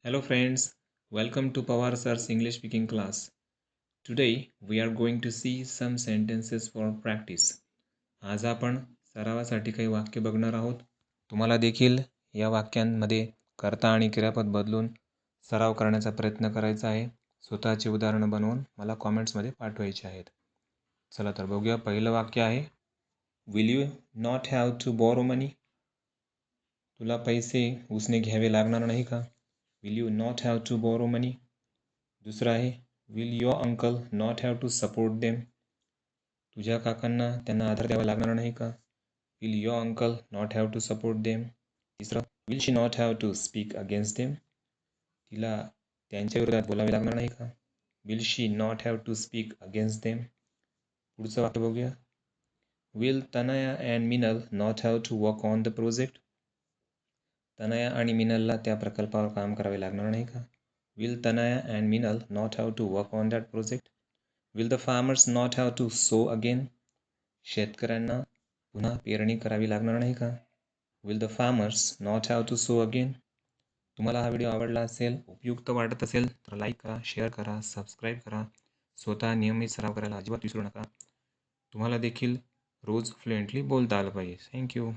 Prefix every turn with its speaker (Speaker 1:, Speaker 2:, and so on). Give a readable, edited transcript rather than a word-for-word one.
Speaker 1: Hello friends, welcome to Pawar Sir's English speaking class. Today we are going to see some sentences for practice. आज आपण सरावासाठी काही वाक्य बघणार आहोत. तुम्हाला देखील या वाक्यांमध्ये कर्ता आणि क्रियापद बदलून सराव करण्याचा प्रयत्न करायचा आहे. स्वतःची उदाहरणं बनवून मला कॉमेंट्समध्ये पाठवायची आहेत. चला तर बघूया. पहिलं वाक्य आहे, will you not have to borrow money? तुला पैसे उसने घ्यावे लागणार नाही का? Will you not have to borrow money? दुसरं आहे, will your uncle not have to support them? तुझ्या काकांना त्यांना आधार द्यावा लागणार नाही का? Will your uncle not have to support them? तिसरं, will she not have to speak against them? तिला त्यांच्या विरोधात बोलावे लागणार नाही का? Will she not have to speak against them? पुढचं वाक्य बघूया. Will Tanaya and Minal not have to work on the project? Tanaya आणि मिनलला त्या प्रकल्पावर काम करावे लागणार नाही का? Will Tanaya and Minal not have to work on that project? Will the farmers not have to sow again? शेतकऱ्यांना पुन्हा पेरणी करावी लागणार नाही का? Will the farmers not have to sow again? तुम्हाला हा व्हिडिओ आवडला असेल, उपयुक्त वाटत असेल तर लाईक करा, शेअर करा, सबस्क्राईब करा. स्वतः नियमित सराव करायला अजिबात विसरू नका. तुम्हाला देखील रोज फ्लुएंटली बोलता आलं पाहिजे. थँक्यू.